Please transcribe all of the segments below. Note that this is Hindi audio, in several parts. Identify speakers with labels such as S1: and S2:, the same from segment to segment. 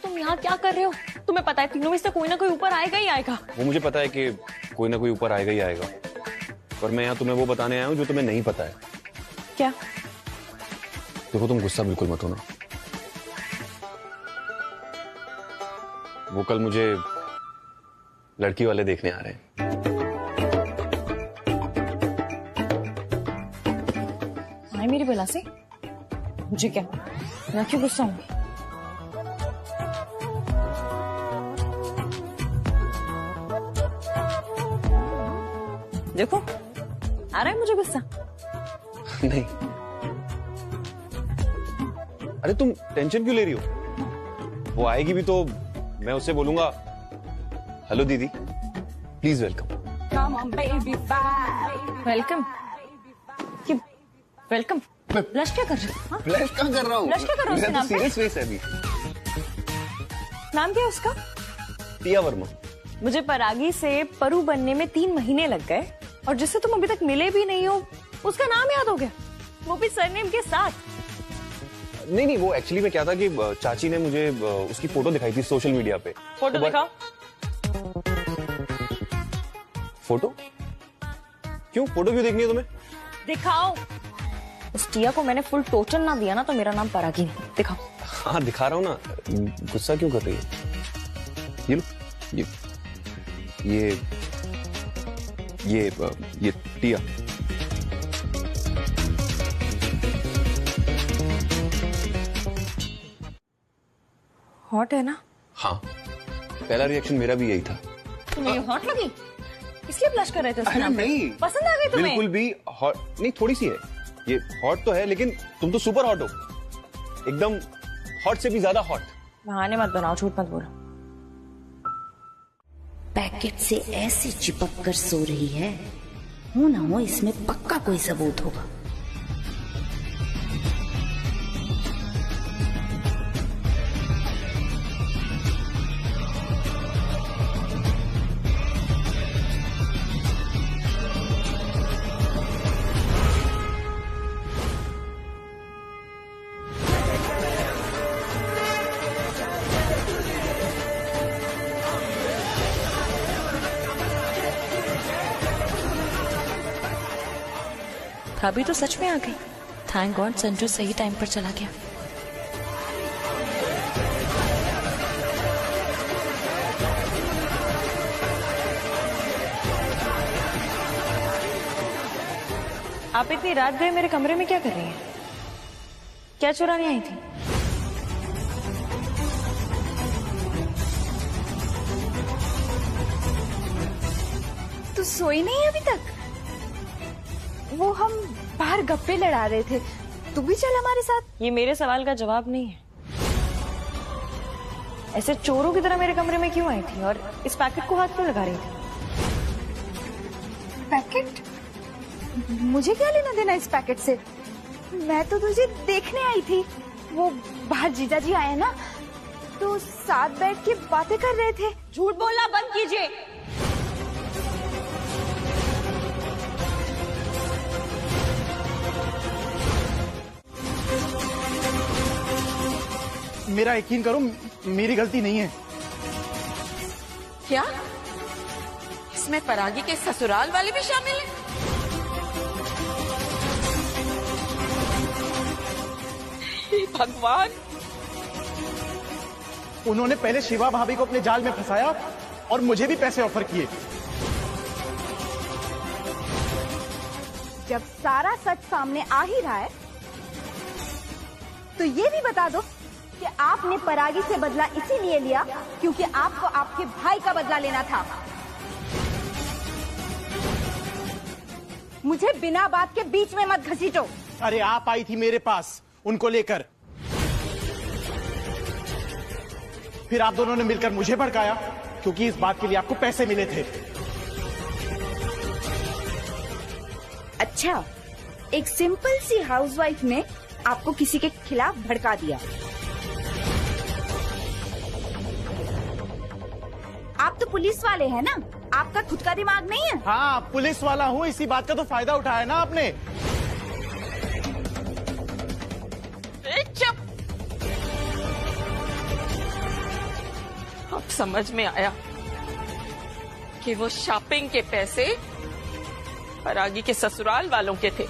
S1: तुम यहाँ क्या कर रहे हो? तुम्हें पता है तीनों में से कोई ना कोई ऊपर आएगा ही आएगा।
S2: वो मुझे पता है कि कोई ना कोई ऊपर आएगा ही आएगा, पर मैं यहाँ तुम्हें वो बताने आया हूँ जो तुम्हें नहीं पता है।
S1: क्या?
S2: देखो तुम गुस्सा बिल्कुल मत होना। वो कल मुझे लड़की वाले देखने आ रहे हैं।
S1: आए मेरी बला से? मुझे क्या, मैं क्यों गुस्सा हूँ? देखो आ रहा है मुझे गुस्सा।
S2: नहीं, अरे तुम टेंशन क्यों ले रही हो? वो आएगी भी तो मैं उससे बोलूंगा, हेलो दीदी, please welcome.
S1: Welcome? Welcome? Blush क्या कर रहे हो?
S2: ब्लश क्या कर रहा हूँ?
S1: ब्लश क्या कर रहा हूँ उसके नाम पे?
S2: सीरियस फेस है अभी।
S1: नाम क्या है उसका?
S2: टिया वर्मा।
S1: मुझे परागी से परू बनने में 3 महीने लग गए और जिससे तुम अभी तक मिले भी नहीं हो उसका नाम याद हो गया, वो भी सरनेम के साथ।
S2: नहीं, वो एक्चुअली में क्या था कि चाची ने मुझे उसकी फोटो दिखाई थी सोशल मीडिया पे।
S1: फोटो दिखाओ।
S2: फोटो? क्यों? फोटो क्यों देखनी है तुम्हें?
S1: दिखाओ। उस टिया को मैंने फुल टोचन ना दिया ना तो मेरा नाम परागी नहीं। दिखाओ।
S2: हाँ दिखा रहा हूँ ना, गुस्सा क्यों कर रही है? ये लो, ये टिया।
S1: हॉट है ना?
S2: हाँ, पहला रिएक्शन मेरा भी यही था।
S1: तुम्हें ये हॉट लगी? इसलिए ब्लश कर रहे थे उसके
S2: अरे
S1: नाम पे?
S2: नहीं,
S1: पसंद आ गई तुम्हें?
S2: बिल्कुल भी हॉट नहीं, थोड़ी सी है। ये हॉट तो है लेकिन तुम तो सुपर हॉट हो, एकदम हॉट से भी ज्यादा हॉट।
S1: बहाने मत बनाओ, झूठ मत बोलो।
S3: पैकेट से ऐसे चिपक कर सो रही है, हो ना हो इसमें पक्का कोई सबूत होगा।
S1: भाभी तो सच में आ गई। थैंक गॉड संजू सही टाइम पर चला गया। आप इतनी रात गए मेरे कमरे में क्या कर रही हैं? क्या चुराने आई थी?
S4: तू सोई नहीं अभी तक? वो हम बाहर गप्पे लड़ा रहे थे, तू भी चल हमारे साथ।
S1: ये मेरे सवाल का जवाब नहीं है। ऐसे चोरों की तरह मेरे कमरे में क्यों आई थी और इस पैकेट को हाथ क्यों लगा रही थी?
S4: पैकेट? मुझे क्या लेना देना इस पैकेट से? मैं तो तुझे देखने आई थी। वो बाहर जीजा जी आए ना, तो साथ बैठ के बातें कर रहे थे।
S1: झूठ बोलना बंद कीजिए।
S5: मेरा यकीन करो, मेरी गलती नहीं है।
S6: क्या इसमें परागी के ससुराल वाले भी शामिल हैं? हे भगवान!
S5: उन्होंने पहले शिवा भाभी को अपने जाल में फंसाया और मुझे भी पैसे ऑफर किए।
S4: जब सारा सच सामने आ ही रहा है तो ये भी बता दो कि आपने परागी से बदला इसीलिए लिया क्योंकि आपको आपके भाई का बदला लेना था। मुझे बिना बात के बीच में मत घसीटो।
S5: अरे आप आई थी मेरे पास उनको लेकर, फिर आप दोनों ने मिलकर मुझे भड़काया क्योंकि इस बात के लिए आपको पैसे मिले थे।
S3: अच्छा, एक सिंपल सी हाउसवाइफ ने आपको किसी के खिलाफ भड़का दिया। आप तो पुलिस वाले हैं ना, आपका खुद का दिमाग नहीं है?
S5: हाँ, पुलिस वाला हूँ, इसी बात का तो फायदा उठाया ना आपने।
S6: चुप! समझ में आया कि वो शॉपिंग के पैसे परागी के ससुराल वालों के थे।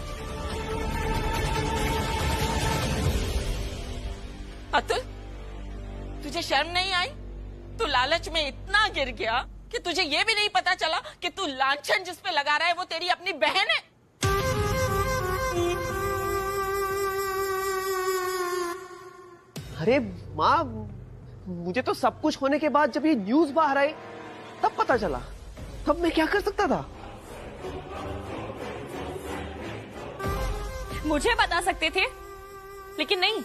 S6: अतुल, तुझे शर्म नहीं आई? तू लालच में इतना गिर गया कि तुझे ये भी नहीं पता चला कि तू लांछन जिस पे लगा रहा है वो तेरी अपनी बहन है।
S7: अरे माँ, मुझे तो सब कुछ होने के बाद जब ये न्यूज बाहर आई तब पता चला। तब मैं क्या कर सकता था?
S1: मुझे बता सकते थे, लेकिन नहीं,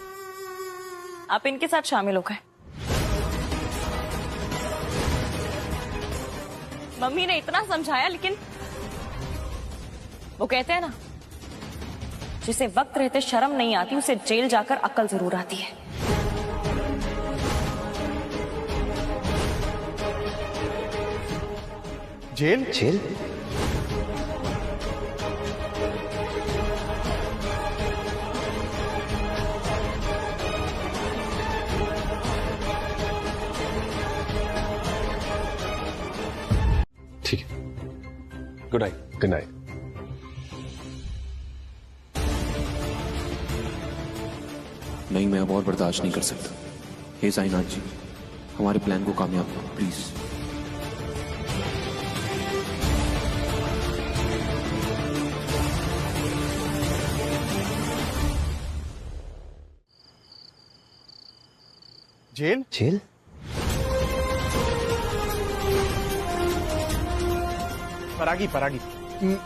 S1: आप इनके साथ शामिल हो गए। मम्मी ने इतना समझाया, लेकिन वो कहते हैं ना, जिसे वक्त रहते शर्म नहीं आती उसे जेल जाकर अक्ल जरूर आती है।
S5: जेल?
S7: जेल?
S2: ठीक है, गुड नाइट। Good night.
S8: नहीं, मैं अब और बर्दाश्त नहीं कर सकता। हे साईनाथ जी, हमारे प्लान को कामयाब करो प्लीज।
S5: जेल?
S7: जेल?
S5: परागी, परागी,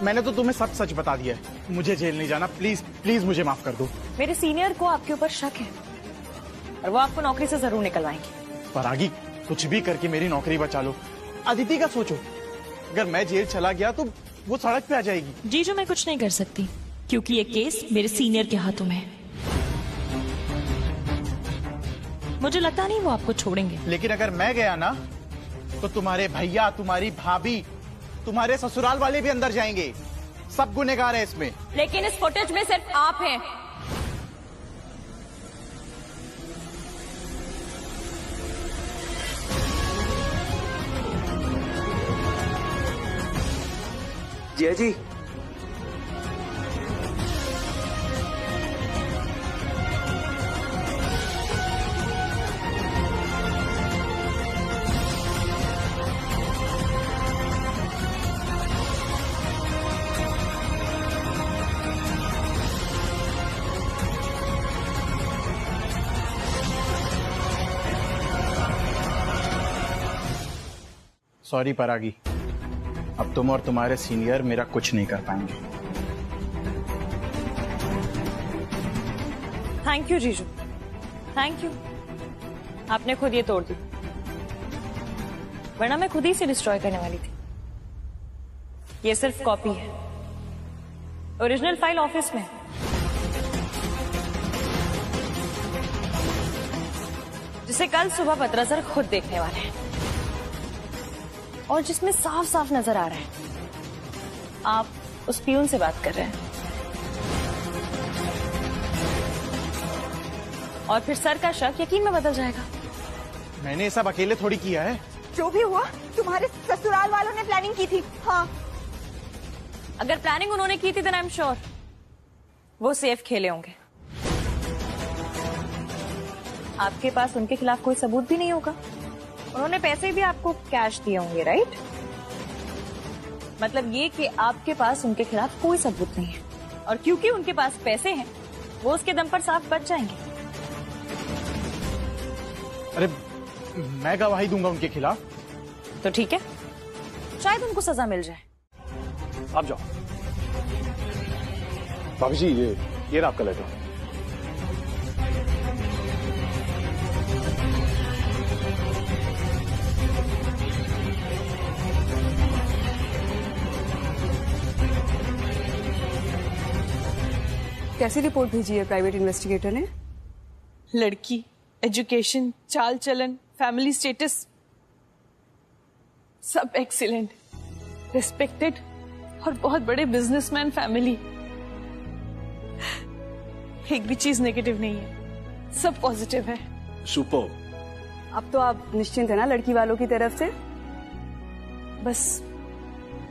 S5: मैंने तो तुम्हें सब सच बता दिया है। मुझे जेल नहीं जाना, प्लीज प्लीज मुझे माफ कर दो।
S1: मेरे सीनियर को आपके ऊपर शक है और वो आपको नौकरी से जरूर निकलवाएंगे।
S5: परागी, कुछ भी करके मेरी नौकरी बचा लो। अदिति का सोचो, अगर मैं जेल चला गया तो वो सड़क पे आ जाएगी।
S9: जीजू, मैं कुछ नहीं कर सकती क्योंकि ये केस मेरे सीनियर के हाथों में है। मुझे लगता नहीं वो आपको छोड़ेंगे।
S5: लेकिन अगर मैं गया ना तो तुम्हारे भैया, तुम्हारी भाभी, तुम्हारे ससुराल वाले भी अंदर जाएंगे। सब गुनहगार है इसमें।
S1: लेकिन इस फुटेज में सिर्फ आप हैं।
S7: जिया जी,
S5: सॉरी परागी, अब तुम और तुम्हारे सीनियर मेरा कुछ नहीं कर पाएंगे।
S1: थैंक यू जीजू, थैंक यू। आपने खुद ये तोड़ दी, वरना मैं खुद ही से डिस्ट्रॉय करने वाली थी। ये सिर्फ कॉपी है, ओरिजिनल फाइल ऑफिस में है। जिसे कल सुबह पत्रा सर खुद देखने वाले हैं और जिसमें साफ साफ नजर आ रहा है आप उस पियून से बात कर रहे हैं और फिर सर का शक यकीन में बदल जाएगा।
S5: मैंने ये सब अकेले थोड़ी किया है।
S4: जो भी हुआ तुम्हारे ससुराल वालों ने प्लानिंग की थी। हाँ,
S1: अगर प्लानिंग उन्होंने की थी तो आई एम श्योर वो सेफ खेले होंगे। आपके पास उनके खिलाफ कोई सबूत भी नहीं होगा। उन्होंने पैसे भी आपको कैश दिए होंगे, राइट? मतलब ये कि आपके पास उनके खिलाफ कोई सबूत नहीं है और क्योंकि उनके पास पैसे हैं वो उसके दम पर साफ बच जाएंगे।
S5: अरे मैं गवाही दूंगा उनके खिलाफ।
S1: तो ठीक है, शायद उनको सजा मिल जाए।
S2: आप जाओ। भाभी जी, ये रहा आपका लेटर।
S10: कैसी रिपोर्ट भेजी है प्राइवेट इन्वेस्टिगेटर ने?
S9: लड़की, एजुकेशन, चाल चलन, फैमिली स्टेटस सब एक्सीलेंट, रिस्पेक्टेड और बहुत बड़े बिजनेसमैन फैमिली। एक भी चीज नेगेटिव नहीं है, सब पॉजिटिव है।
S5: सुपर।
S10: अब तो आप निश्चिंत है ना लड़की वालों की तरफ से?
S9: बस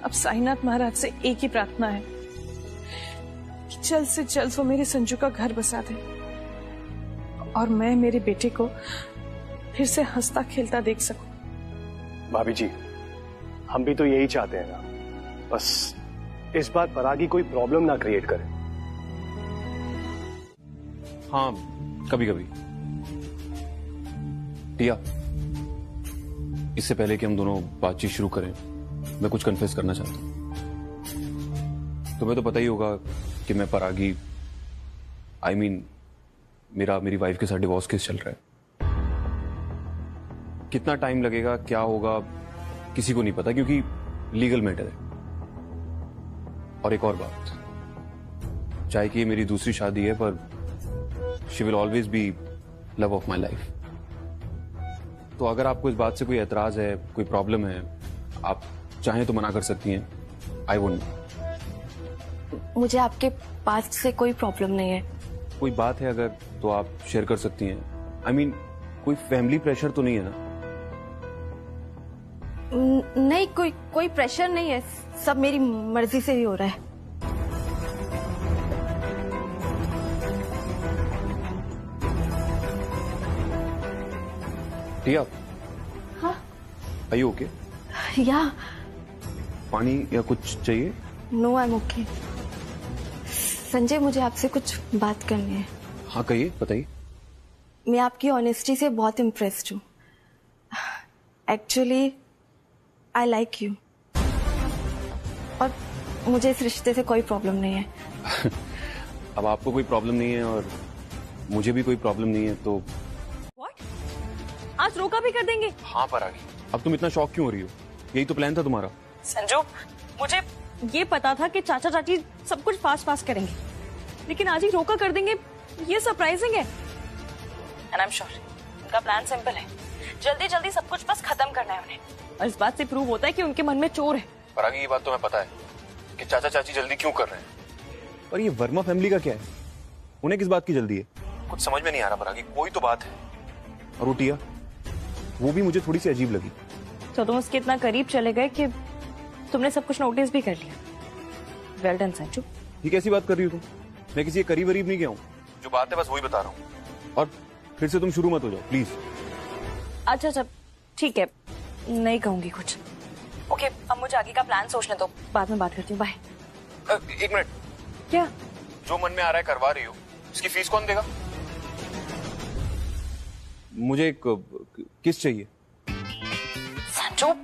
S9: अब साईनाथ महाराज से एक ही प्रार्थना है कि जल्द से जल्द वो मेरे संजू का घर बसा दे और मैं मेरे बेटे को फिर से हंसता खेलता देख सकूं।
S11: भाभी जी, हम भी तो यही चाहते हैं ना, बस इस बार परागी कोई प्रॉब्लम ना क्रिएट करे।
S2: हाँ, कभी कभी। टिया, इससे पहले कि हम दोनों बातचीत शुरू करें, मैं कुछ कन्फेस करना चाहता हूं। तुम्हें तो पता ही होगा कि मैं परागी मेरी वाइफ के साथ डिवोर्स केस चल रहा है। कितना टाइम लगेगा, क्या होगा, किसी को नहीं पता, क्योंकि लीगल मैटर है। और एक और बात, चाहे कि ये मेरी दूसरी शादी है, पर she will always be love of my life. तो अगर आपको इस बात से कोई एतराज है, कोई प्रॉब्लम है, आप चाहें तो मना कर सकती हैं। I won't.
S1: मुझे आपके पास से कोई प्रॉब्लम नहीं है।
S2: कोई बात है अगर, तो आप शेयर कर सकती हैं। कोई फैमिली प्रेशर तो नहीं है ना?
S1: नहीं, कोई प्रेशर नहीं है, सब मेरी मर्जी से ही हो रहा है।
S2: टिया,
S1: हाँ?
S2: Are you okay?
S1: या
S2: पानी या कुछ चाहिए?
S1: No, I am okay. Sanjay, मुझे आपसे कुछ बात करनी है।
S2: हाँ कहिए, बताइए।
S1: मैं आपकी ऑनेस्टी से बहुत इम्प्रेस्ड हूँ। एक्चुअली आई लाइक यू, और मुझे इस रिश्ते से कोई प्रॉब्लम नहीं है।
S2: अब आपको कोई प्रॉब्लम नहीं है और मुझे भी कोई प्रॉब्लम नहीं है, तो
S1: व्हाट? आज रोका भी कर देंगे?
S2: हाँ परागी, अब तुम इतना शॉक क्यों हो रही हो? यही तो प्लान था तुम्हारा।
S1: संजू, मुझे ये पता था कि चाचा चाची सब कुछ फास्ट करेंगे, लेकिन आज ही रोका कर देंगे, ये सरप्राइजिंग है। एंड आई एम श्योर उनका प्लान सिंपल है, जल्दी जल्दी सब कुछ बस खत्म करना है उन्हें। और इस बात से प्रूव होता है कि उनके मन में चोर है।
S2: परागी, ये बात तो मैं पता है कि चाचा चाची जल्दी क्यों कर रहे हैं, पर ये वर्मा फैमिली का क्या है? उन्हें किस बात की जल्दी है? कुछ समझ में नहीं आ रहा परागी, कोई तो बात है। और वो टिया, वो भी मुझे थोड़ी सी अजीब लगी।
S1: तो तुम उसके इतना करीब चले गए कि तुमने सब कुछ नोटिस भी कर लिया। Well done Sanju.
S2: ये कैसी बात कर रही हो तुम? मैं किसी के करीब नहीं गया हूँ, जो बात है बस वही बता रहा हूँ। और फिर से तुम शुरू मत हो जाओ प्लीज।
S1: अच्छा, ठीक है, नहीं कहूंगी कुछ। ओके, अब मुझे आगे का प्लान सोचने दो, बाद में बात करती हूँ। बाय।
S2: एक मिनट।
S1: क्या?
S2: जो मन में आ रहा है करवा रही हो, इसकी फीस कौन देगा? मुझे एक किस चाहिए।
S1: संजू,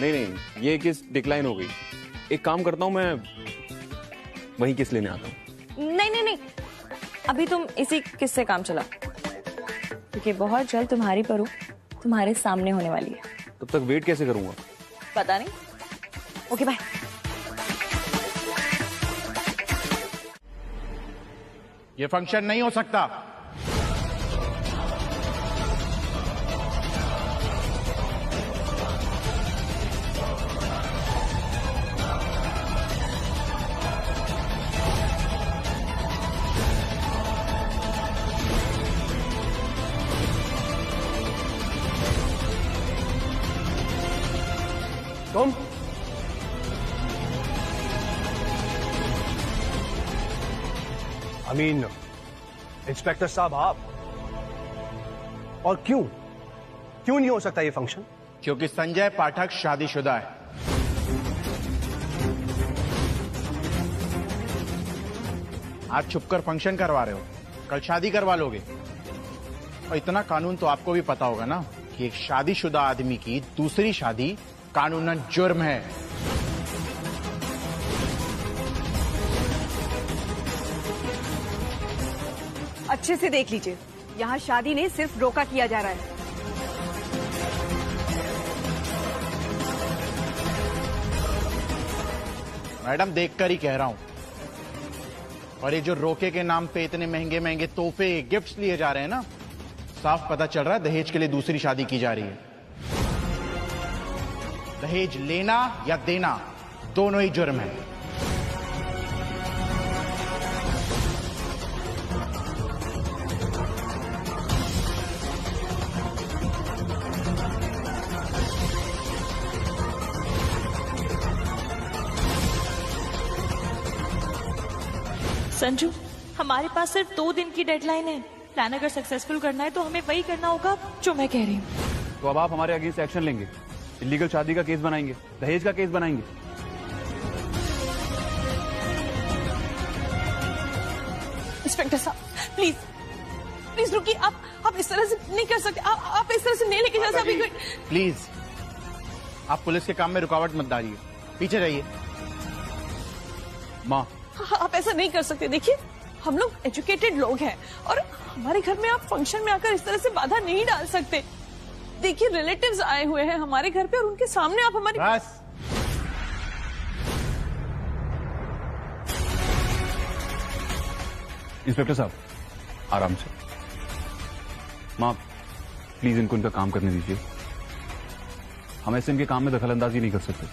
S2: नहीं, ये किस डिक्लाइन हो गई। एक काम करता हूं, मैं वही किस लेने आता हूँ।
S1: नहीं, अभी तुम इसी किस से काम चला, क्योंकि बहुत जल्द तुम्हारी परू तुम्हारे सामने होने वाली है।
S2: तब तक वेट कैसे करूंगा?
S1: पता नहीं। Okay bye.
S5: ये फंक्शन नहीं हो सकता।
S11: तुम इंस्पेक्टर साहब, आप? और क्यों नहीं हो सकता ये फंक्शन?
S5: क्योंकि संजय पाठक शादीशुदा है। आज छुपकर फंक्शन करवा रहे हो, कल शादी करवा लोगे। और इतना कानून तो आपको भी पता होगा ना कि एक शादीशुदा आदमी की दूसरी शादी कानूनन जुर्म है।
S10: अच्छे से देख लीजिए, यहाँ शादी नहीं सिर्फ रोका किया जा रहा है।
S5: मैडम, देखकर ही कह रहा हूं। और ये जो रोके के नाम पे इतने महंगे महंगे तोहफे गिफ्ट्स लिए जा रहे हैं ना, साफ पता चल रहा है दहेज के लिए दूसरी शादी की जा रही है। दहेज लेना या देना दोनों ही जुर्म है।
S1: संजू, हमारे पास सिर्फ 2 दिन की डेडलाइन है। प्लान अगर सक्सेसफुल करना है तो हमें वही करना होगा जो मैं कह रही हूँ।
S2: तो अब आप हमारे अगेंस्ट एक्शन लेंगे, इलीगल शादी का केस बनाएंगे, दहेज का केस बनाएंगे।
S9: इंस्पेक्टर साहब प्लीज प्लीज रुकिए। आप इस तरह से नहीं कर सकते। आप इस तरह से नहीं लेके जा सकते।
S5: प्लीज, आप पुलिस के काम में रुकावट मत डालिए, पीछे रहिए।
S2: माँ,
S9: आप ऐसा नहीं कर सकते। देखिए, हम लोग एजुकेटेड लोग हैं और हमारे घर में आप फंक्शन में आकर इस तरह से बाधा नहीं डाल सकते। देखिए, रिलेटिव्स आए हुए हैं हमारे घर पे और उनके सामने आप हमारी
S5: बस।
S2: इंस्पेक्टर साहब आराम से। माँ प्लीज इनको इनका काम करने दीजिए, हम ऐसे इनके काम में दखल अंदाजी नहीं कर सकते।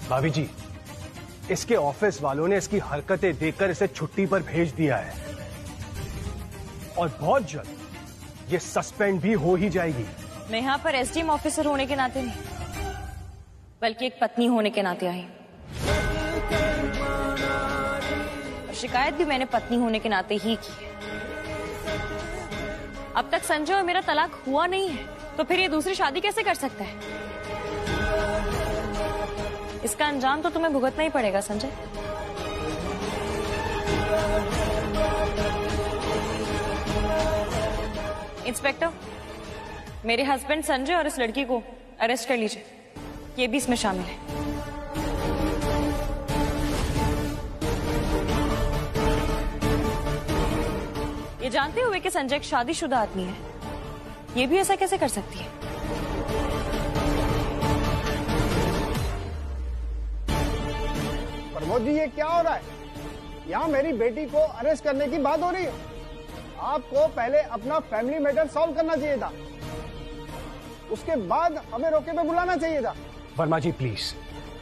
S11: भाभी जी, इसके ऑफिस वालों ने इसकी हरकतें देखकर इसे छुट्टी पर भेज दिया है और बहुत जल्द ये सस्पेंड भी हो ही जाएगी।
S1: मैं यहाँ पर एसडीएम ऑफिसर होने के नाते नहीं, बल्कि एक पत्नी होने के नाते आई। और शिकायत भी मैंने पत्नी होने के नाते ही की है। अब तक संजय और मेरा तलाक हुआ नहीं है, तो फिर ये दूसरी शादी कैसे कर सकता है? इसका अंजाम तो तुम्हें भुगतना ही पड़ेगा संजय। इंस्पेक्टर, मेरे हस्बैंड संजय और इस लड़की को अरेस्ट कर लीजिए, ये भी इसमें शामिल है। ये जानते हुए कि संजय एक शादीशुदा आदमी है, ये भी ऐसा कैसे कर सकती है?
S12: प्रमोद जी, ये क्या हो रहा है? यहाँ मेरी बेटी को अरेस्ट करने की बात हो रही है। आपको पहले अपना फैमिली मैटर सॉल्व करना चाहिए था, उसके बाद हमें रोके पे बुलाना चाहिए था।
S11: वर्मा जी प्लीज,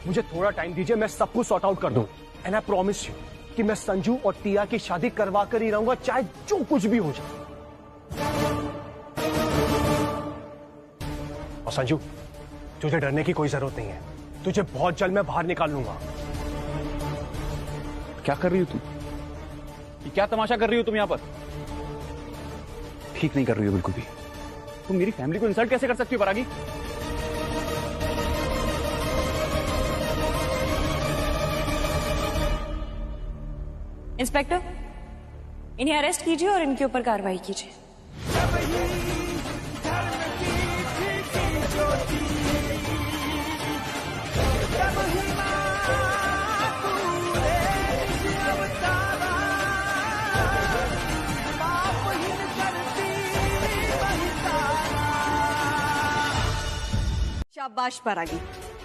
S11: मुझे थोड़ा टाइम दीजिए, मैं सब कुछ सॉर्ट आउट कर दूं। एंड आई प्रॉमिस यू कि मैं संजू और टिया की शादी करवा कर ही रहूंगा, चाहे जो कुछ भी हो जाए। और संजू, तुझे डरने की कोई जरूरत नहीं है, तुझे बहुत जल्द मैं बाहर निकाल लूंगा।
S2: क्या कर रही हो तुम? ये क्या तमाशा कर रही हो तुम यहाँ पर? ठीक नहीं कर रही हो बिल्कुल भी। तुम मेरी फैमिली को इंसल्ट कैसे कर सकती हो परागी?
S1: इंस्पेक्टर, इन्हें अरेस्ट कीजिए और इनके ऊपर कार्रवाई कीजिए।
S10: शाबाश परागी,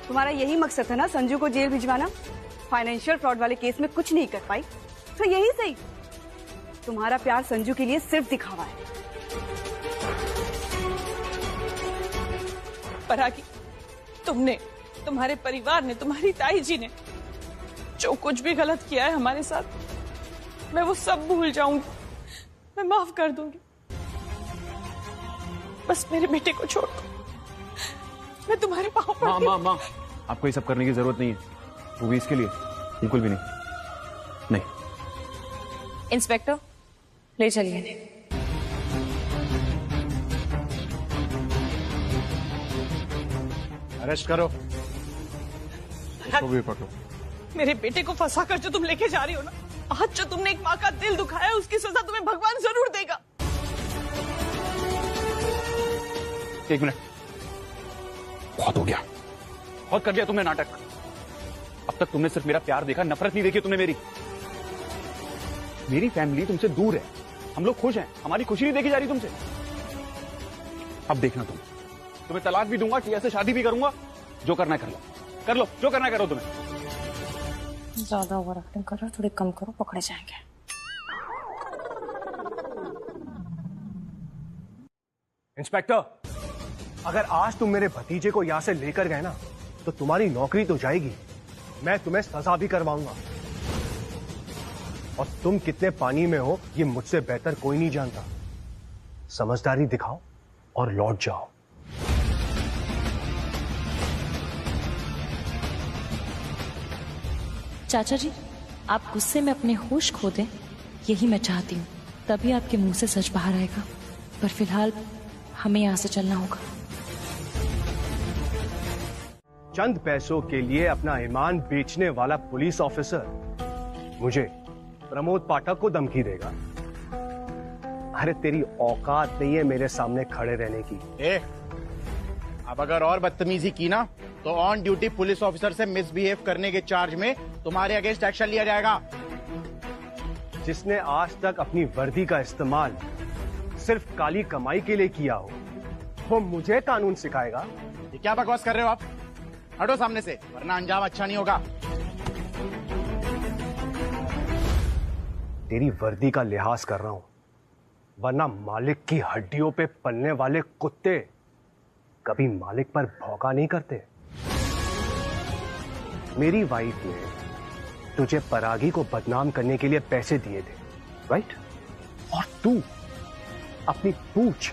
S10: तुम्हारा यही मकसद था ना संजू को जेल भिजवाना? फाइनेंशियल फ्रॉड वाले केस में कुछ नहीं कर पाई तो यही सही। तुम्हारा प्यार संजू के लिए सिर्फ दिखावा है।
S9: परागी, तुमने, तुम्हारे परिवार ने, तुम्हारी ताई जी ने जो कुछ भी गलत किया है हमारे साथ, मैं वो सब भूल जाऊंगी, मैं माफ कर दूंगी। बस मेरे बेटे को छोड़ दो, मैं तुम्हारे पाँव पड़ती हूँ।
S2: माँ, माँ, आपको ये सब करने की जरूरत नहीं है, वो भी इसके लिए बिल्कुल भी नहीं। नहीं।
S1: इंस्पेक्टर, ले चलिए इन्हें।
S5: अरेस्ट करो, इसको भी पकड़ो।
S9: मेरे बेटे को फंसा कर जो तुम लेके जा रही हो ना, आज जो तुमने एक माँ का दिल दुखाया है, उसकी सजा तुम्हें भगवान जरूर देगा।
S2: एक मिनट, बहुत हो गया, बहुत कर लिया तुमने नाटक। अब तक तुमने सिर्फ मेरा प्यार देखा, नफरत नहीं देखी तुमने मेरी। मेरी फैमिली तुमसे दूर है, हम लोग खुश हैं, हमारी खुशी नहीं देखी जा रही तुमसे। अब देखना तुम्हें तलाक भी दूंगा, टिया से शादी भी करूंगा, जो करना है कर लो, कर लो, जो करना है करो। तुम्हें
S1: ज्यादा ओवर एक्टिंग करो, थोड़ी कम करो, पकड़े जाएंगे।
S11: इंस्पेक्टर, अगर आज तुम मेरे भतीजे को यहां से लेकर गए ना, तो तुम्हारी नौकरी तो जाएगी, मैं तुम्हें सजा भी करवाऊंगा। और तुम कितने पानी में हो ये मुझसे बेहतर कोई नहीं जानता। समझदारी दिखाओ और लौट जाओ।
S1: चाचा जी, आप गुस्से में अपने होश खो दें, यही मैं चाहती हूँ। तभी आपके मुंह से सच बाहर आएगा। पर फिलहाल हमें यहाँ से चलना होगा।
S11: चंद पैसों के लिए अपना ईमान बेचने वाला पुलिस ऑफिसर मुझे प्रमोद पाठक को धमकी देगा? अरे तेरी औकात नहीं है मेरे सामने खड़े रहने की।
S5: अब अगर और बदतमीजी की ना तो ऑन ड्यूटी पुलिस ऑफिसर से मिसबिहेव करने के चार्ज में तुम्हारे अगेंस्ट एक्शन लिया जाएगा।
S11: जिसने आज तक अपनी वर्दी का इस्तेमाल सिर्फ काली कमाई के लिए किया हो, वो मुझे कानून सिखाएगा?
S5: ये क्या बकवास कर रहे हो आप? हटो सामने से, वरना अंजाम अच्छा नहीं होगा।
S11: तेरी वर्दी का लिहाज कर रहा हूं, वरना मालिक की हड्डियों पे पलने वाले कुत्ते कभी मालिक पर भौंका नहीं करते। मेरी वाइफ ने तुझे परागी को बदनाम करने के लिए पैसे दिए थे, राइट? और तू अपनी पूंछ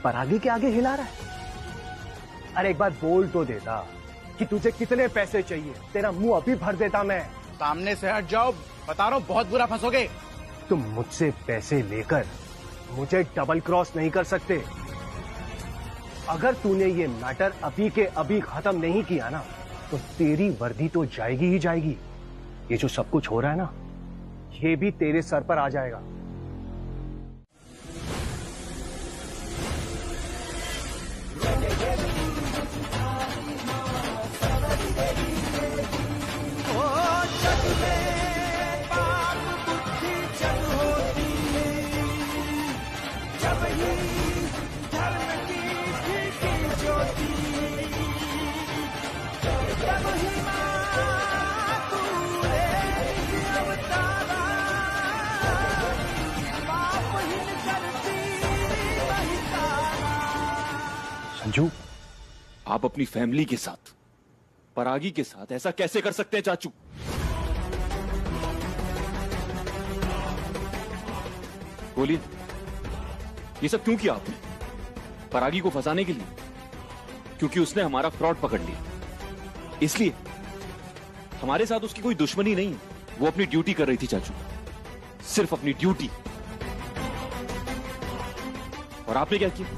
S11: परागी के आगे हिला रहा है। अरे एक बार बोल तो देता कि तुझे कितने पैसे चाहिए, तेरा मुंह अभी भर देता मैं।
S5: सामने से हट जाओ, बता रहा हूं बहुत बुरा फंसोगे।
S11: तुम मुझसे पैसे लेकर मुझे डबल क्रॉस नहीं कर सकते। अगर तूने ये मैटर अभी के अभी खत्म नहीं किया ना, तो तेरी वर्दी तो जाएगी ही जाएगी। ये जो सब कुछ हो रहा है ना, ये भी तेरे सर पर आ जाएगा।
S8: संजू, आप अपनी फैमिली के साथ, परागी के साथ ऐसा कैसे कर सकते हैं चाचू? बोलिए, ये सब क्यों किया आपने? परागी को फंसाने के लिए? क्योंकि उसने हमारा फ्रॉड पकड़ लिया, इसलिए? हमारे साथ उसकी कोई दुश्मनी नहीं है, वो अपनी ड्यूटी कर रही थी चाचू, सिर्फ अपनी ड्यूटी। और आपने क्या किया?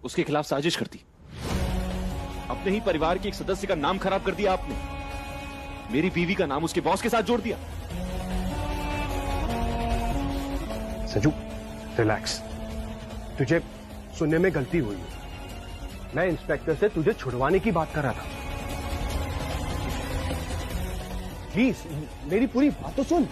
S8: उसके खिलाफ साजिश कर दी। अपने ही परिवार के एक सदस्य का नाम खराब कर दिया आपने। मेरी बीवी का नाम उसके बॉस के साथ जोड़ दिया।
S11: संजू, रिलैक्स। तुझे सुनने में गलती हुई। मैं इंस्पेक्टर से तुझे छुड़वाने की बात कर रहा था। प्लीज मेरी पूरी बात तो सुन।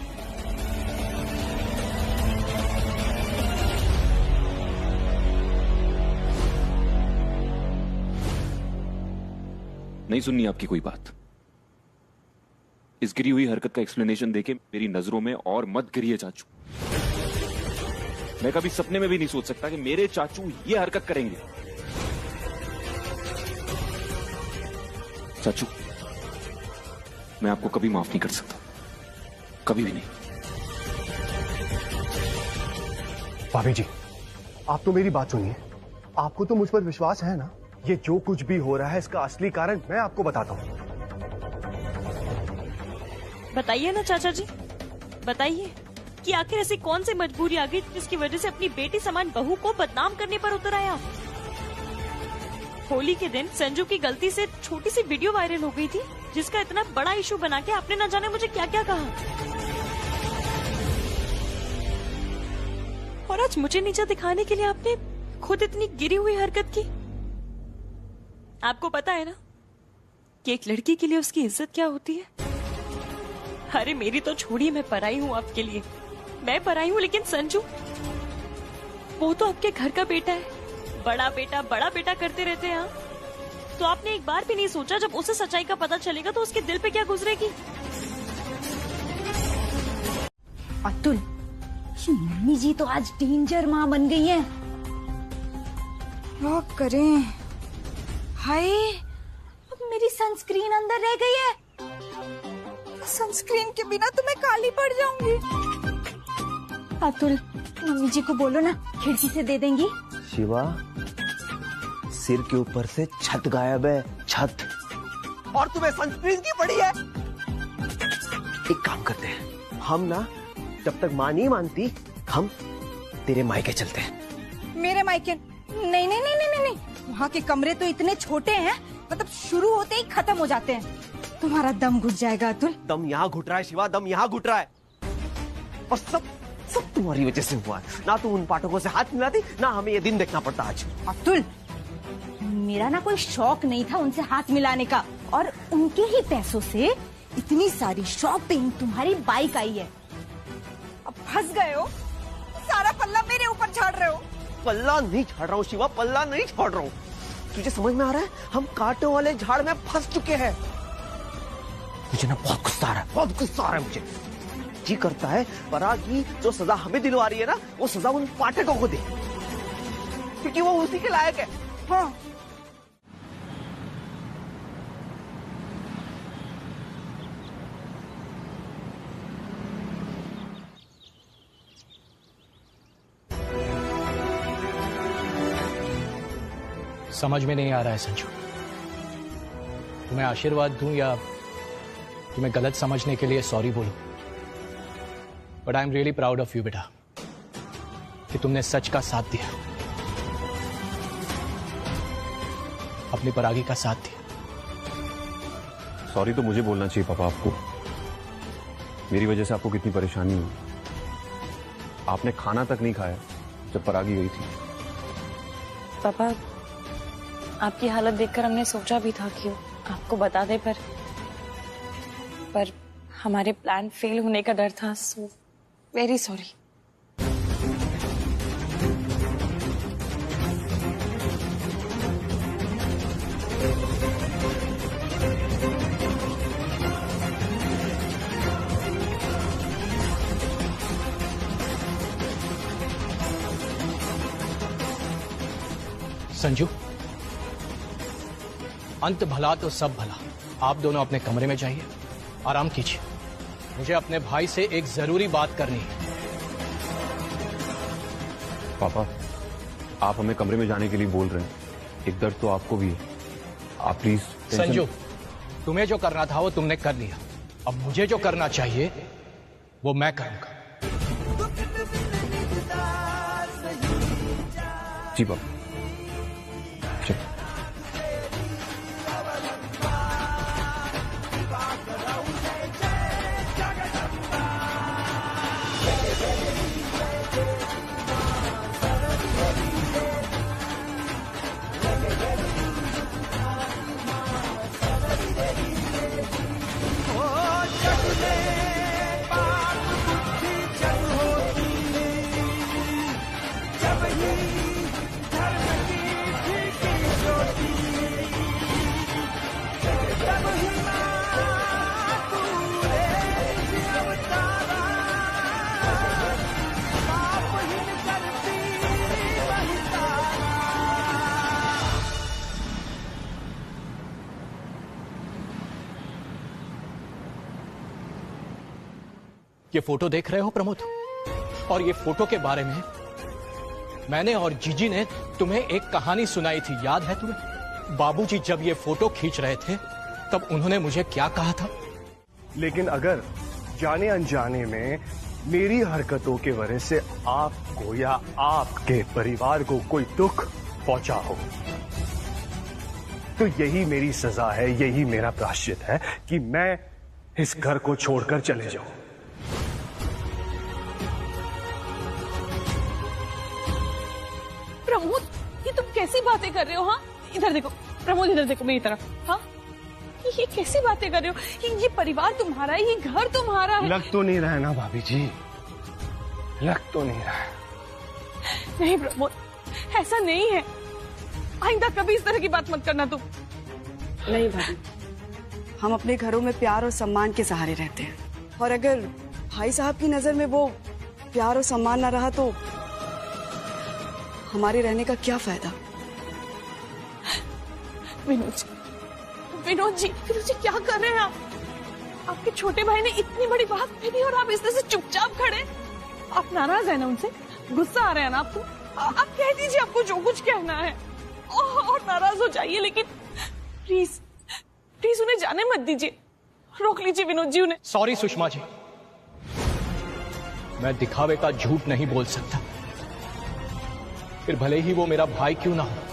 S8: नहीं सुननी आपकी कोई बात। इस गिरी हुई हरकत का एक्सप्लेनेशन देके मेरी नजरों में और मत गिरिए चाचू। मैं कभी सपने में भी नहीं सोच सकता कि मेरे चाचू ये हरकत करेंगे। चाचू, मैं आपको कभी माफ नहीं कर सकता, कभी भी नहीं।
S11: भाभी जी, आप तो मेरी बात सुनिए। आपको तो मुझ पर विश्वास है ना? ये जो कुछ भी हो रहा है, इसका असली कारण मैं आपको बताता हूँ।
S1: बताइए ना चाचा जी, बताइए कि आखिर ऐसी कौन सी मजबूरी आ गई जिसकी वजह से अपनी बेटी समान बहू को बदनाम करने पर उतर आया? होली के दिन संजू की गलती से छोटी सी वीडियो वायरल हो गई थी, जिसका इतना बड़ा इशू बना के आपने न जाने मुझे क्या क्या कहा। और आज मुझे नीचा दिखाने के लिए आपने खुद इतनी गिरी हुई हरकत की। आपको पता है ना कि एक लड़की के लिए उसकी इज्जत क्या होती है? अरे मेरी तो छोड़िए, मैं पराई हूँ आपके लिए। मैं पराई हूँ, लेकिन संजू, वो तो आपके घर का बेटा है। बड़ा बेटा करते रहते हैं। तो आपने एक बार भी नहीं सोचा जब उसे सच्चाई का पता चलेगा तो उसके दिल पे क्या गुजरेगी?
S3: अतुल, मम्मी जी तो आज डेंजर माँ बन गई हैं।
S4: क्या करें? हाय, अब मेरी सनस्क्रीन अंदर रह गई है। सनस्क्रीन के बिना तो मैं काली पड़ जाऊंगी। अतुल, मम्मी जी को बोलो ना, खिड़की से दे देंगी।
S7: शिवा, सिर के ऊपर से छत गायब है, छत। और तुम्हें सनस्क्रीन की पड़ी है? एक काम करते हैं, हम ना जब तक माँ नहीं मानती हम तेरे मायके चलते हैं।
S4: मेरे मायके? नहीं नहीं नहीं नहीं नहीं, वहाँ के कमरे तो इतने छोटे हैं, मतलब शुरू होते ही खत्म हो जाते हैं। तुम्हारा दम घुट जाएगा अतुल।
S7: दम यहाँ घुट रहा है शिवा, दम यहाँ घुट रहा है, और सब तुम्हारी वजह से हुआ है। ना तू उन पाठकों से हाथ मिलाती, ना हमें ये दिन देखना पड़ता आज।
S4: अतुल, मेरा ना कोई शौक नहीं था उनसे हाथ मिलाने का, और उनके ही पैसों से इतनी सारी शॉपिंग तुम्हारी बाइक आई है। अब फंस गए हो, सारा पल्ला मेरे ऊपर झाड़ रहे हो।
S7: पल्ला नहीं झाड़ रहा हूँ शिवा, पल्ला नहीं झाड़ रहा हूँ। तुझे समझ में आ रहा है, हम कांटों वाले झाड़ में फंस चुके हैं। मुझे ना बहुत गुस्सा आ रहा है, बहुत गुस्सा आ रहा है मुझे। जी करता है परागी जो सजा हमें दिलवा रही है ना, वो सजा उन पाठकों को दे, क्योंकि वो उसी के लायक है।
S4: हाँ,
S11: समझ में नहीं आ रहा है संजू, तुम्हें आशीर्वाद दूं या तुम्हें गलत समझने के लिए सॉरी बोलूं। But I am really proud of you बेटा, कि तुमने सच का साथ दिया, अपनी परागी का साथ दिया।
S2: सॉरी तो मुझे बोलना चाहिए पापा आपको, मेरी वजह से आपको कितनी परेशानी हुई। आपने खाना तक नहीं खाया जब परागी गई थी।
S1: पापा, आपकी हालत देखकर हमने सोचा भी था कि आपको बता दे, पर हमारे प्लान फेल होने का डर था। So very sorry.
S11: संजू, अंत भला तो सब भला। आप दोनों अपने कमरे में जाइए, आराम कीजिए। मुझे अपने भाई से एक जरूरी बात करनी है।
S2: पापा, आप हमें कमरे में जाने के लिए बोल रहे हैं, एक दर्द तो आपको भी है। आप प्लीज
S11: संजू, तुम्हें जो करना था वो तुमने कर लिया, अब मुझे जो करना चाहिए वो मैं करूंगा।
S2: जी पापा।
S11: ये फोटो देख रहे हो प्रमोद, और ये फोटो के बारे में मैंने और जीजी ने तुम्हें एक कहानी सुनाई थी, याद है तुम्हें? बाबूजी जब ये फोटो खींच रहे थे तब उन्होंने मुझे क्या कहा था? लेकिन अगर जाने अनजाने में मेरी हरकतों के वजह से आपको या आपके परिवार को कोई दुख पहुंचा हो, तो यही मेरी सजा है, यही मेरा प्रायश्चित है कि मैं इस घर को छोड़कर चले जाऊं।
S9: प्रमोद, ये तुम कैसी बातें कर रहे हो? हाँ, इधर देखो प्रमोद, इधर देखो मेरी तरफ। हाँ, ये कैसी बातें कर रहे हो? ये परिवार तुम्हारा है, ये घर तुम्हारा है।
S11: लग तो नहीं रहा है ना भाभी जी, लग तो नहीं रहा है।
S9: नहीं प्रमोद, ऐसा नहीं है। आइंदा कभी इस तरह की बात मत करना तुम।
S10: नहीं भाभी, हम अपने घरों में प्यार और सम्मान के सहारे रहते हैं, और अगर भाई साहब की नजर में वो प्यार और सम्मान ना रहा तो हमारे रहने का क्या फायदा?
S9: विनोद जी क्या कर रहे हैं आप? आपके छोटे भाई ने इतनी बड़ी बात कह दी और आप इस तरह से चुपचाप खड़े। आप नाराज है ना उनसे? गुस्सा आ रहा है ना आपको? आप कह दीजिए आपको जो कुछ कहना है, और नाराज हो जाइए, लेकिन प्लीज उन्हें जाने मत दीजिए। रोक लीजिए विनोद जी उन्हें।
S11: सॉरी सुषमा जी, मैं दिखावे का झूठ नहीं बोल सकता, फिर भले ही वो मेरा भाई क्यों ना हो।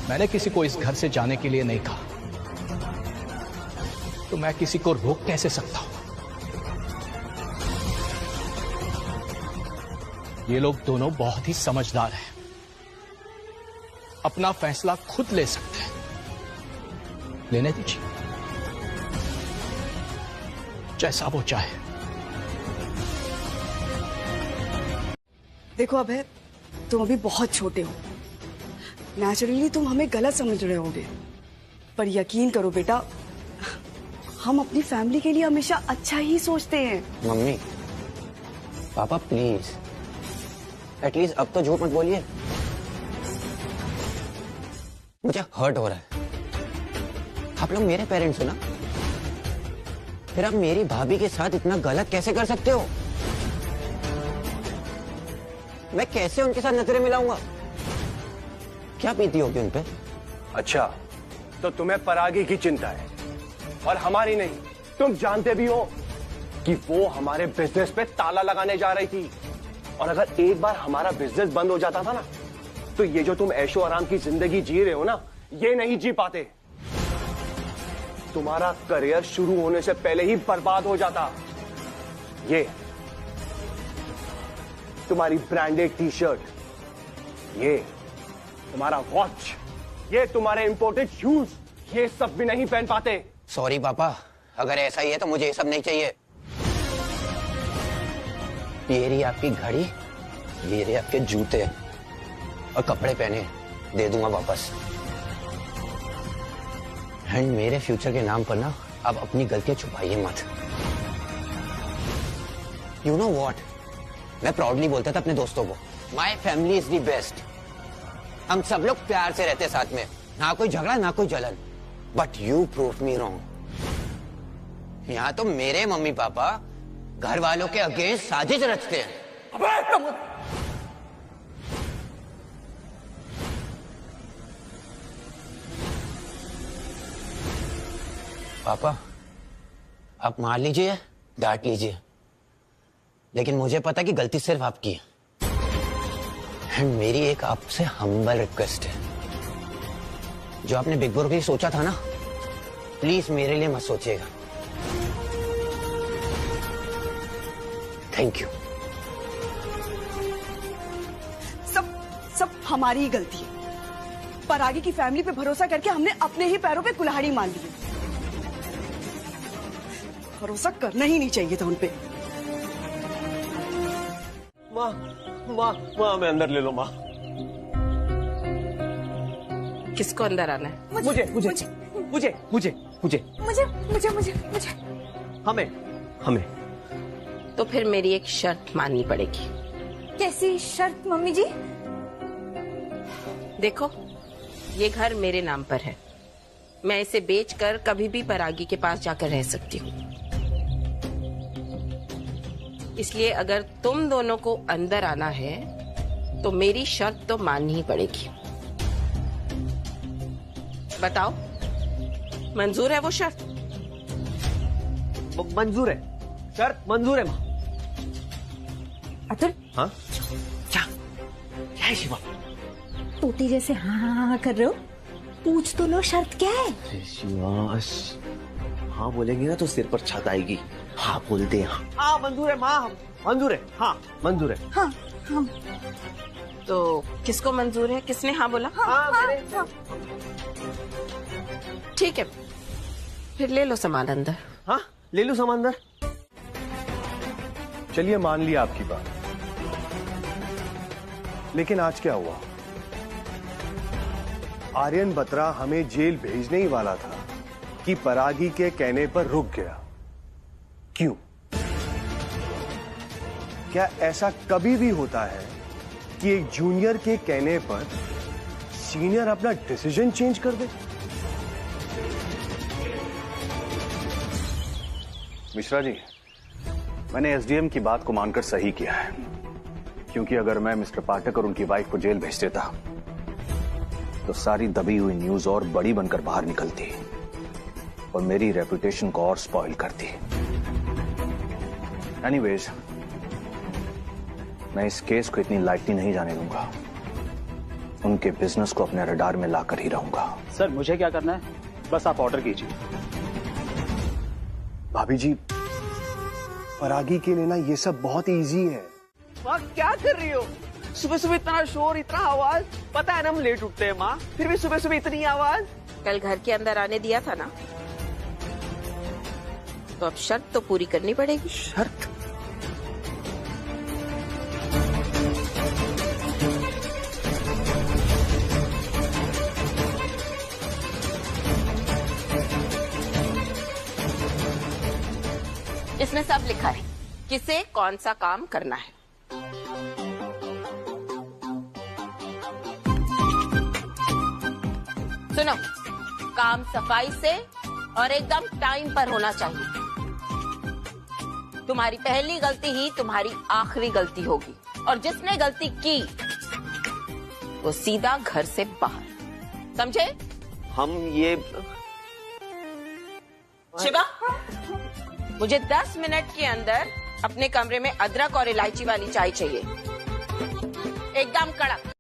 S11: मैंने किसी को इस घर से जाने के लिए नहीं कहा, तो मैं किसी को रोक कैसे सकता हूं? ये लोग दोनों बहुत ही समझदार हैं, अपना फैसला खुद ले सकते हैं। लेने दीजिए, जैसा वो चाहे।
S10: देखो अभय, तुम अभी बहुत छोटे हो, नेचुरली तुम हमें गलत समझ रहे होगे, पर यकीन करो बेटा, हम अपनी फैमिली के लिए हमेशा अच्छा ही सोचते हैं।
S7: मम्मी पापा प्लीज एटलीस्ट अब तो झूठ मत बोलिए, मुझे हर्ट हो रहा है। आप लोग मेरे पेरेंट्स हो ना, फिर आप मेरी भाभी के साथ इतना गलत कैसे कर सकते हो? मैं कैसे उनके साथ नजरें मिलाऊंगा? क्या बीती होगी उन पे?
S11: अच्छा, तो तुम्हें परागी की चिंता है और हमारी नहीं। तुम जानते भी हो कि वो हमारे बिजनेस पे ताला लगाने जा रही थी, और अगर एक बार हमारा बिजनेस बंद हो जाता था ना, तो ये जो तुम ऐशो आराम की जिंदगी जी रहे हो ना, ये नहीं जी पाते। तुम्हारा करियर शुरू होने से पहले ही बर्बाद हो जाता। ये तुम्हारी ब्रांडेड टी शर्ट, ये तुम्हारा वॉच, ये तुम्हारे इंपोर्टेड शूज, ये सब भी नहीं पहन पाते।
S7: सॉरी पापा, अगर ऐसा ही है तो मुझे ये सब नहीं चाहिए। ये रही आपकी घड़ी, ये रही आपके जूते और कपड़े पहने, दे दूंगा वापस। एंड मेरे फ्यूचर के नाम पर ना आप अपनी गलतियां छुपाइए मत। यू नो व्हाट, मैं प्राउडली बोलता था अपने दोस्तों को, my family is the best. हम सब लोग प्यार से रहते साथ में, ना कोई झगड़ा ना कोई जलन। But you prove me wrong. यहां तो मेरे मम्मी पापा घर वालों के अगेंस्ट साजिश रचते हैं। पापा आप मार लीजिए, डांट लीजिए, लेकिन मुझे पता कि गलती सिर्फ आपकी है। एंड मेरी एक आपसे हम्बल रिक्वेस्ट है, जो आपने बिग ब्रो के लिए सोचा था ना, प्लीज मेरे लिए मत सोचिएगा। Thank you.
S10: सब हमारी ही गलती है। परागी की फैमिली पे भरोसा करके हमने अपने ही पैरों पे कुल्हाड़ी मार ली। भरोसा करना ही नहीं चाहिए था उनपे।
S7: माँ माँ माँ, मैं अंदर ले लो माँ।
S6: किसको अंदर आना है?
S7: मुझे मुझे मुझे मुझे मुझे
S4: मुझे मुझे मुझे मुझे
S7: हमें हमें
S6: तो फिर मेरी एक शर्त माननी पड़ेगी।
S4: कैसी शर्त मम्मी जी?
S6: देखो, ये घर मेरे नाम पर है, मैं इसे बेचकर कभी भी परागी के पास जाकर रह सकती हूँ। इसलिए अगर तुम दोनों को अंदर आना है तो मेरी शर्त तो माननी ही पड़ेगी। बताओ, मंजूर है वो शर्त?
S7: मंजूर है, शर्त मंजूर है माँ।
S4: अतुल,
S7: हाँ क्या क्या है शिवा?
S4: तोते जैसे हाँ हाँ हाँ कर रहे हो, पूछ तो लो शर्त क्या है?
S7: शिवा हाँ बोलेंगे ना तो सिर पर छत आएगी। हाँ बोलते हैं। हाँ मंजूर है माँ, मंजूर है। हाँ मंजूर है।
S4: हाँ हाँ।
S6: तो किसको मंजूर है? किसने हाँ बोला?
S7: हाँ,
S4: हाँ।
S6: ठीक है, फिर ले लो सामान अंदर।
S7: हाँ ले लो सामान अंदर।
S11: चलिए मान लिया आपकी बात, लेकिन आज क्या हुआ? आर्यन बत्रा हमें जेल भेजने ही वाला था कि परागी के कहने पर रुक गया। क्यों? क्या ऐसा कभी भी होता है कि एक जूनियर के कहने पर सीनियर अपना डिसीजन चेंज कर दे? मिश्रा जी, मैंने एसडीएम की बात को मानकर सही किया है, क्योंकि अगर मैं मिस्टर पाठक और उनकी वाइफ को जेल भेज देता
S13: तो सारी दबी हुई न्यूज और बड़ी बनकर बाहर निकलती और मेरी रेपुटेशन को और स्पॉइल करती। एनीवेज, मैं इस केस को इतनी लाइटली नहीं जाने दूंगा। उनके बिजनेस को अपने रडार में लाकर ही रहूंगा।
S11: सर मुझे क्या करना है, बस आप ऑर्डर कीजिए। भाभी जी, परागी के लिए ना ये सब बहुत इजी है।
S7: माँ क्या कर रही हो? सुबह सुबह इतना शोर, इतना आवाज। पता है ना हम लेट उठते हैं माँ, फिर भी सुबह सुबह इतनी आवाज।
S6: कल घर के अंदर आने दिया था ना, तो अब शर्त तो पूरी करनी पड़ेगी।
S7: शर्त?
S6: इसमें सब लिखा है किसे कौन सा काम करना है। सुनो, काम सफाई से और एकदम टाइम पर होना चाहिए। तुम्हारी पहली गलती ही तुम्हारी आखिरी गलती होगी, और जिसने गलती की वो सीधा घर से बाहर, समझे?
S7: हम ये
S6: शिवा, मुझे 10 मिनट के अंदर अपने कमरे में अदरक और इलायची वाली चाय चाहिए, एकदम कड़क।